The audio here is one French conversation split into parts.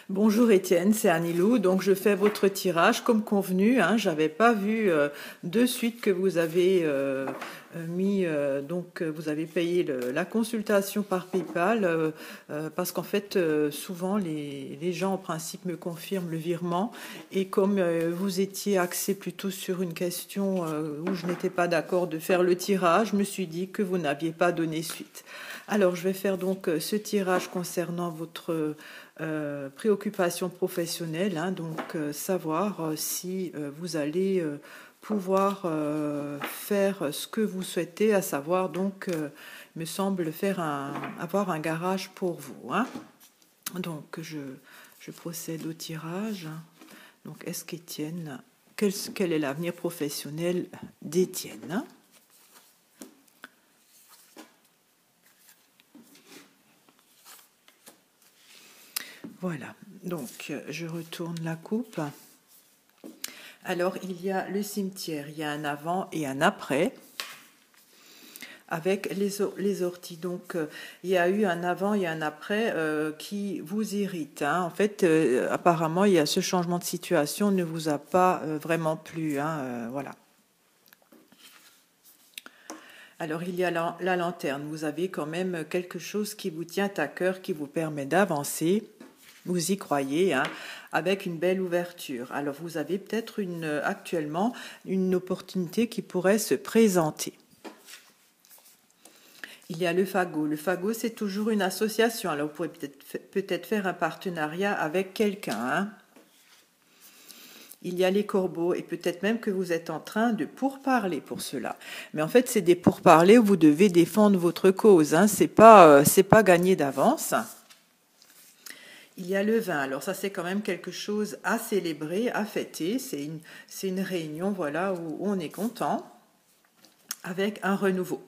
Bonjour Étienne, c'est Anilou. Donc je fais votre tirage comme convenu. J'avais pas vu de suite que vous avez vous avez payé la consultation par PayPal parce qu'en fait souvent les gens en principe me confirment le virement et comme vous étiez axé plutôt sur une question où je n'étais pas d'accord de faire le tirage, je me suis dit que vous n'aviez pas donné suite. Alors je vais faire donc ce tirage concernant votre préoccupation professionnelle, savoir si vous allez pouvoir faire ce que vous souhaitez, à savoir me semble avoir un garage pour vous. Donc je procède au tirage. Donc est-ce qu'Étienne, quel est l'avenir professionnel d'Étienne? Voilà, donc je retourne la coupe. Alors, il y a le cimetière, il y a un avant et un après, avec les orties. Donc, il y a eu un avant et un après qui vous irrite. En fait, apparemment, il y a ce changement de situation ne vous a pas vraiment plu. Voilà. Alors, il y a la lanterne. Vous avez quand même quelque chose qui vous tient à cœur, qui vous permet d'avancer. Vous y croyez, avec une belle ouverture. Alors, vous avez peut-être actuellement une opportunité qui pourrait se présenter. Il y a le fagot. Le fagot, c'est toujours une association. Alors, vous pourrez peut-être faire un partenariat avec quelqu'un. Il y a les corbeaux et peut-être même que vous êtes en train de pourparler pour cela. Mais en fait, c'est des pourparlers où vous devez défendre votre cause. C'est pas gagné d'avance. Il y a le vin. Alors ça, c'est quand même quelque chose à célébrer, à fêter. C'est une réunion, voilà, où on est content, avec un renouveau.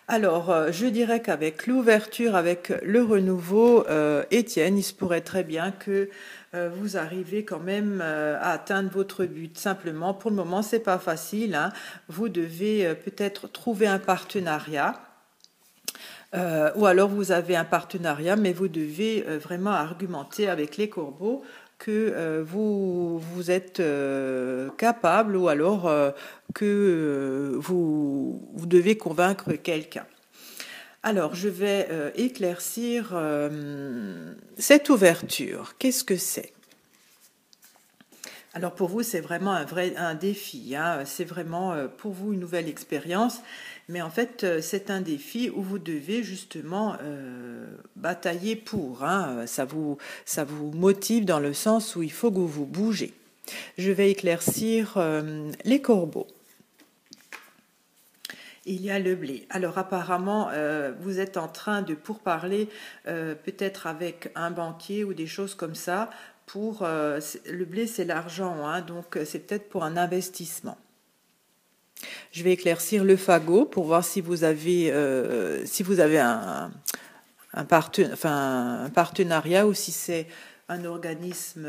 Alors, je dirais qu'avec l'ouverture, avec le renouveau, Étienne, il se pourrait très bien que vous arrivez quand même à atteindre votre but. Simplement, pour le moment, c'est pas facile. Vous devez peut-être trouver un partenariat. Ou alors vous avez un partenariat, mais vous devez vraiment argumenter avec les corbeaux que vous êtes capable ou alors que vous devez convaincre quelqu'un. Alors, je vais éclaircir cette ouverture. Qu'est-ce que c'est ? Alors pour vous, c'est vraiment un défi. C'est vraiment pour vous une nouvelle expérience. Mais en fait, c'est un défi où vous devez justement batailler pour. Ça vous motive dans le sens où il faut que vous bougez. Je vais éclaircir les corbeaux. Il y a le blé. Alors apparemment, vous êtes en train de pourparler peut-être avec un banquier ou des choses comme ça. Le blé, c'est l'argent, donc c'est peut-être pour un investissement. Je vais éclaircir le fagot pour voir si vous avez un partenariat ou si c'est un organisme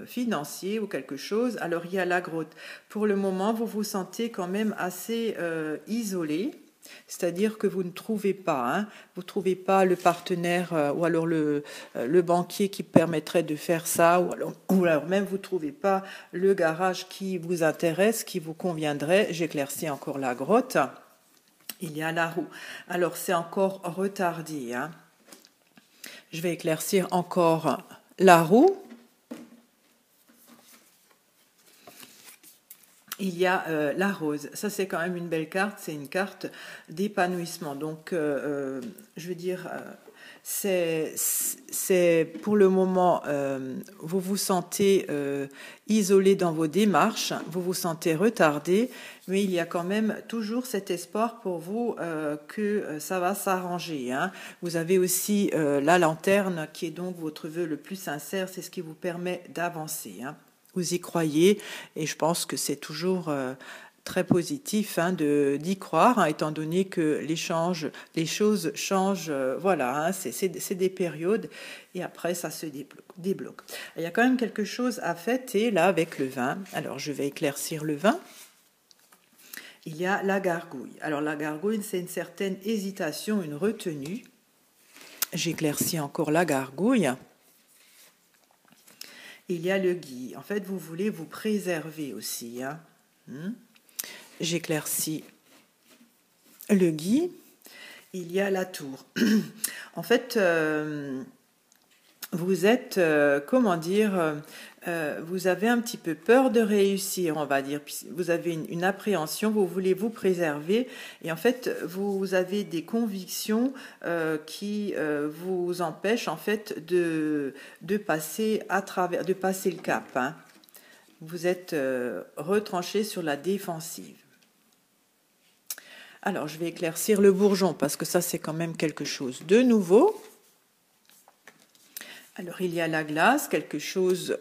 financier ou quelque chose. Alors, il y a la grotte. Pour le moment, vous vous sentez quand même assez isolé. C'est-à-dire que vous ne trouvez pas, vous ne trouvez pas le partenaire ou alors le banquier qui permettrait de faire ça, ou alors même vous ne trouvez pas le garage qui vous intéresse, qui vous conviendrait. J'éclaircis encore la grotte. Il y a la roue. Alors c'est encore retardé. Je vais éclaircir encore la roue. Il y a la rose. Ça, c'est quand même une belle carte. C'est une carte d'épanouissement. Donc, je veux dire, c'est pour le moment, vous vous sentez isolé dans vos démarches, vous vous sentez retardé, mais il y a quand même toujours cet espoir pour vous que ça va s'arranger. Vous avez aussi la lanterne qui est donc votre vœu le plus sincère. C'est ce qui vous permet d'avancer. Vous y croyez et je pense que c'est toujours très positif d'y croire, étant donné que les choses changent, voilà, c'est des périodes et après ça se débloque. Il y a quand même quelque chose à fêter là avec le vin. Alors je vais éclaircir le vin. Il y a la gargouille. Alors la gargouille, c'est une certaine hésitation, une retenue. J'éclaircis encore la gargouille. Il y a le gui. En fait, vous voulez vous préserver aussi. Hein. J'éclaircis le gui. Il y a la tour. En fait, vous êtes, comment dire, vous avez un petit peu peur de réussir, on va dire. Vous avez une appréhension, vous voulez vous préserver. Et en fait, vous avez des convictions qui vous empêchent en fait de passer à travers, de passer le cap. Hein. Vous êtes retranché sur la défensive. Alors, je vais éclaircir le bourgeon parce que ça, c'est quand même quelque chose de nouveau. Alors, il y a la glace, quelque chose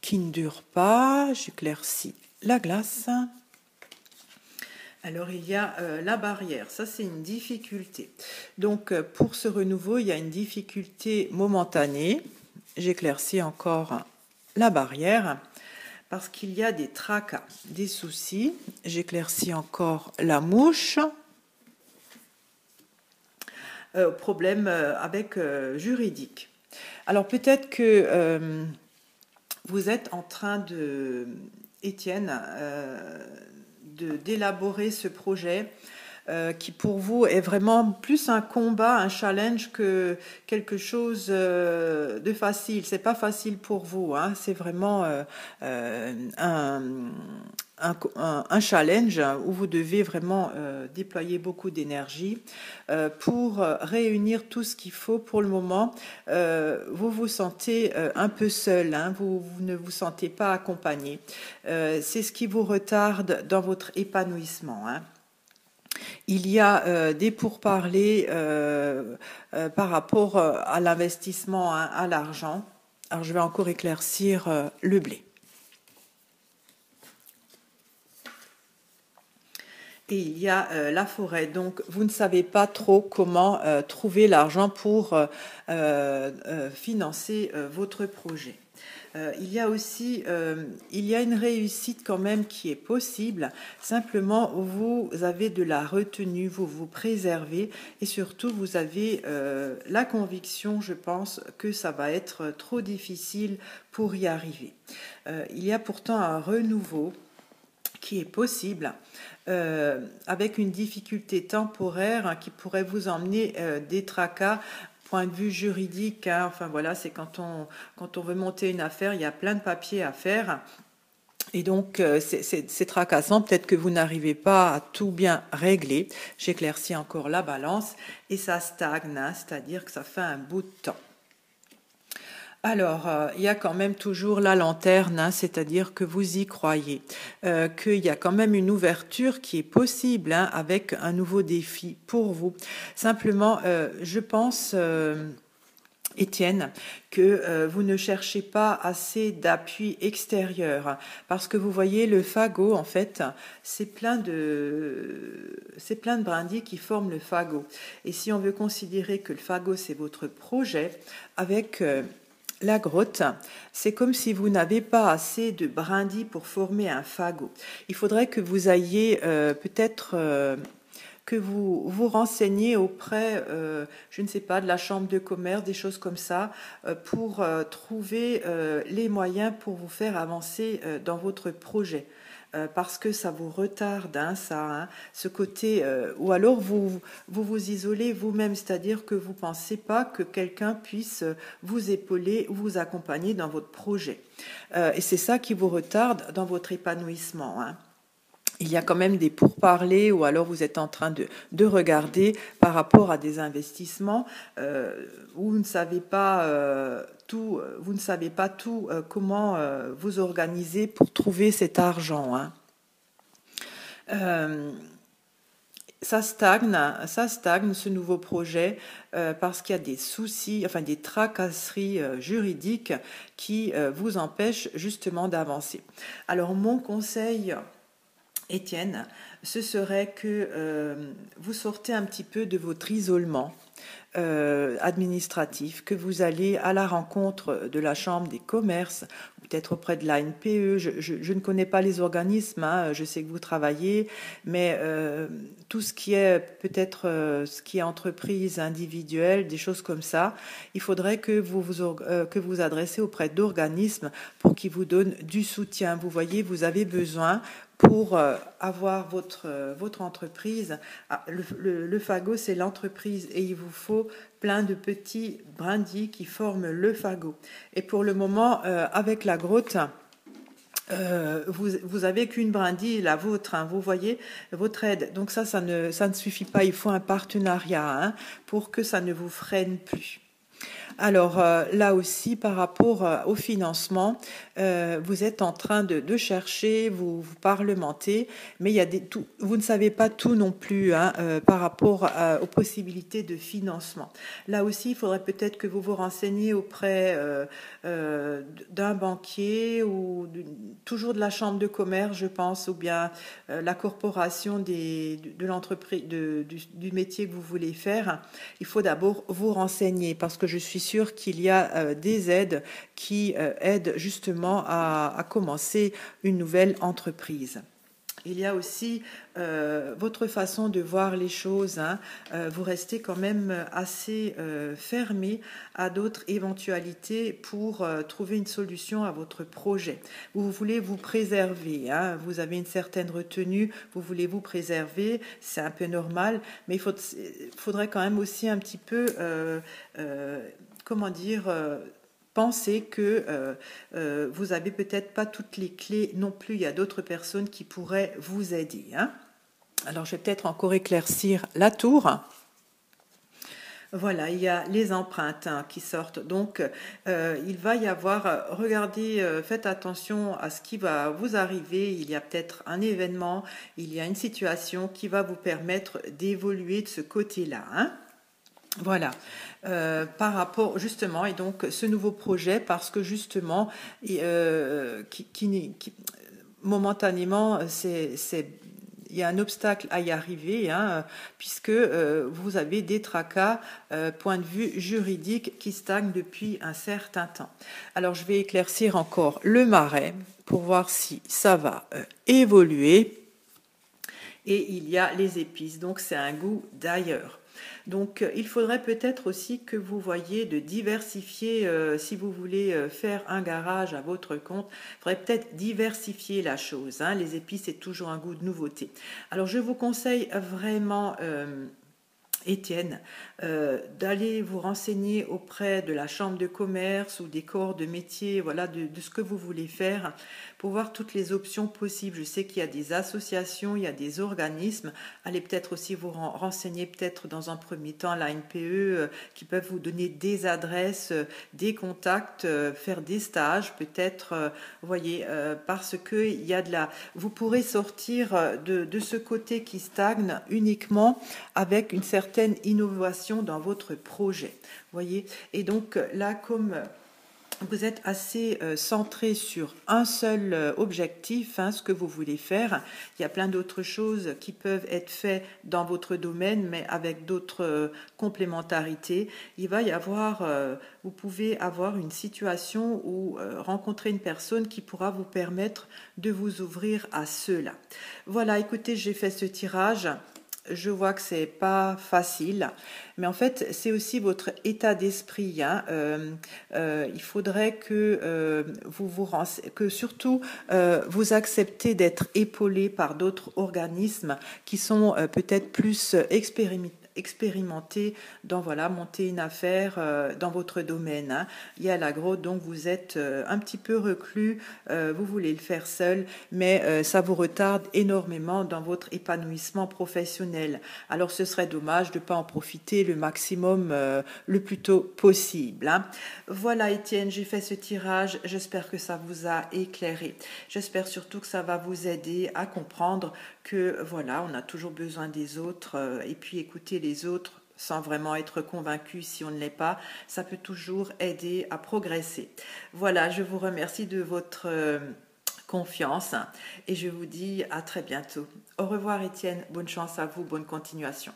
qui ne dure pas. J'éclaircis la glace. Alors, il y a la barrière. Ça, c'est une difficulté. Donc, pour ce renouveau, il y a une difficulté momentanée. J'éclaircis encore la barrière parce qu'il y a des tracas, des soucis. J'éclaircis encore la mouche. Problème avec juridique. Alors peut-être que vous êtes en train de, Étienne, d'élaborer ce projet qui pour vous est vraiment plus un combat, un challenge que quelque chose de facile. C'est pas facile pour vous, hein. C'est vraiment un challenge où vous devez vraiment déployer beaucoup d'énergie pour réunir tout ce qu'il faut. Pour le moment, vous vous sentez un peu seul, hein, vous ne vous sentez pas accompagné. C'est ce qui vous retarde dans votre épanouissement. Hein. Il y a des pourparlers par rapport à l'investissement, hein, à l'argent. Alors je vais encore éclaircir le blé. Et il y a la forêt. Donc, vous ne savez pas trop comment trouver l'argent pour financer votre projet. Il y a aussi une réussite quand même qui est possible. Simplement, vous avez de la retenue, vous vous préservez et surtout, vous avez la conviction, je pense, que ça va être trop difficile pour y arriver. Il y a pourtant un renouveau qui est possible avec une difficulté temporaire, hein, qui pourrait vous emmener des tracas. Point de vue juridique, hein, enfin voilà, c'est quand on veut monter une affaire, il y a plein de papiers à faire. Et donc, c'est tracassant. Peut-être que vous n'arrivez pas à tout bien régler. J'éclaircis encore la balance et ça stagne, hein, c'est-à-dire que ça fait un bout de temps. Alors, il y a quand même toujours la lanterne, hein, c'est-à-dire que vous y croyez, qu'il y a quand même une ouverture qui est possible, hein, avec un nouveau défi pour vous. Simplement, je pense, Étienne, que vous ne cherchez pas assez d'appui extérieur, parce que vous voyez le fagot, en fait, c'est plein de brindilles qui forment le fagot. Et si on veut considérer que le fagot, c'est votre projet, avec la grotte, c'est comme si vous n'avez pas assez de brindilles pour former un fagot. Il faudrait que vous ayez peut-être que vous vous renseignez auprès, je ne sais pas, de la chambre de commerce, des choses comme ça, pour trouver les moyens pour vous faire avancer dans votre projet. Parce que ça vous retarde, hein, ça, hein, ce côté, ou alors vous isolez vous-même, c'est-à-dire que vous ne pensez pas que quelqu'un puisse vous épauler ou vous accompagner dans votre projet. Et c'est ça qui vous retarde dans votre épanouissement. Hein. Il y a quand même des pourparlers ou alors vous êtes en train de regarder par rapport à des investissements où vous ne savez pas tout, comment vous organiser pour trouver cet argent. Hein. Ça stagne ce nouveau projet parce qu'il y a des soucis, enfin des tracasseries juridiques qui vous empêchent justement d'avancer. Alors mon conseil, Étienne, ce serait que vous sortez un petit peu de votre isolement administratif, que vous allez à la rencontre de la Chambre des commerces, peut-être auprès de l'ANPE. Je ne connais pas les organismes, hein, je sais que vous travaillez, mais tout ce qui est peut-être ce qui est entreprise individuelle, des choses comme ça, il faudrait que que vous adressez auprès d'organismes pour qu'ils vous donnent du soutien. Vous voyez, vous avez besoin pour avoir votre entreprise. Le fagot, c'est l'entreprise et il vous faut plein de petits brindilles qui forment le fagot. Et pour le moment, avec la grotte, vous avez qu'une brindille, la vôtre, hein, vous voyez, votre aide. Donc ça ne suffit pas, il faut un partenariat, hein, pour que ça ne vous freine plus. Alors là aussi, par rapport au financement, vous êtes en train de chercher, vous parlementez, mais il y a vous ne savez pas tout non plus, hein, par rapport aux possibilités de financement. Là aussi, il faudrait peut-être que vous vous renseigniez auprès d'un banquier ou toujours de la chambre de commerce, je pense, ou bien la corporation de l'entreprise, du métier que vous voulez faire. Il faut d'abord vous renseigner parce que je suis sûre qu'il y a des aides qui aident justement à commencer une nouvelle entreprise. Il y a aussi votre façon de voir les choses, hein. Vous restez quand même assez fermé à d'autres éventualités pour trouver une solution à votre projet. Vous voulez vous préserver, hein. Vous avez une certaine retenue, vous voulez vous préserver, c'est un peu normal, mais il faudrait quand même aussi un petit peu, comment dire, pensez que vous avez peut-être pas toutes les clés non plus. Il y a d'autres personnes qui pourraient vous aider, hein. Alors, je vais peut-être encore éclaircir la tour. Voilà, il y a les empreintes, hein, qui sortent. Donc, il va y avoir, regardez, faites attention à ce qui va vous arriver. Il y a peut-être un événement, il y a une situation qui va vous permettre d'évoluer de ce côté-là, hein. Voilà, par rapport justement, et donc ce nouveau projet, parce que justement, momentanément, il y a un obstacle à y arriver, hein, puisque vous avez des tracas, point de vue juridique, qui stagnent depuis un certain temps. Alors, je vais éclaircir encore le marais pour voir si ça va évoluer. Et il y a les épices, donc c'est un goût d'ailleurs. Donc, il faudrait peut-être aussi que vous voyiez de diversifier, si vous voulez faire un garage à votre compte, il faudrait peut-être diversifier la chose, hein. Les épices, c'est toujours un goût de nouveauté. Alors, je vous conseille vraiment, Étienne, d'aller vous renseigner auprès de la chambre de commerce ou des corps de métier, voilà, de ce que vous voulez faire, pour voir toutes les options possibles. Je sais qu'il y a des associations, il y a des organismes. Allez peut-être aussi vous renseigner, peut-être dans un premier temps, la NPE, qui peuvent vous donner des adresses, des contacts, faire des stages, peut-être, vous voyez, parce que il y a vous pourrez sortir de ce côté qui stagne uniquement avec une certaine innovation dans votre projet. Voyez, et donc là, comme vous êtes assez centré sur un seul objectif, hein, ce que vous voulez faire. Il y a plein d'autres choses qui peuvent être faites dans votre domaine, mais avec d'autres complémentarités. Il va y avoir, vous pouvez avoir une situation où rencontrer une personne qui pourra vous permettre de vous ouvrir à cela. Voilà, écoutez, j'ai fait ce tirage. Je vois que c'est pas facile, mais en fait, c'est aussi votre état d'esprit, hein. Il faudrait que que surtout vous acceptez d'être épaulé par d'autres organismes qui sont peut-être plus expérimenter dans monter une affaire dans votre domaine, hein. Il y a l'agro, donc vous êtes un petit peu reclus, vous voulez le faire seul, mais ça vous retarde énormément dans votre épanouissement professionnel. Alors ce serait dommage de ne pas en profiter le maximum le plus tôt possible, hein. Voilà Étienne, j'ai fait ce tirage, j'espère que ça vous a éclairé. J'espère surtout que ça va vous aider à comprendre que voilà, on a toujours besoin des autres, et puis écouter les autres sans vraiment être convaincu si on ne l'est pas, ça peut toujours aider à progresser. Voilà, je vous remercie de votre confiance et je vous dis à très bientôt. Au revoir Étienne, bonne chance à vous, bonne continuation.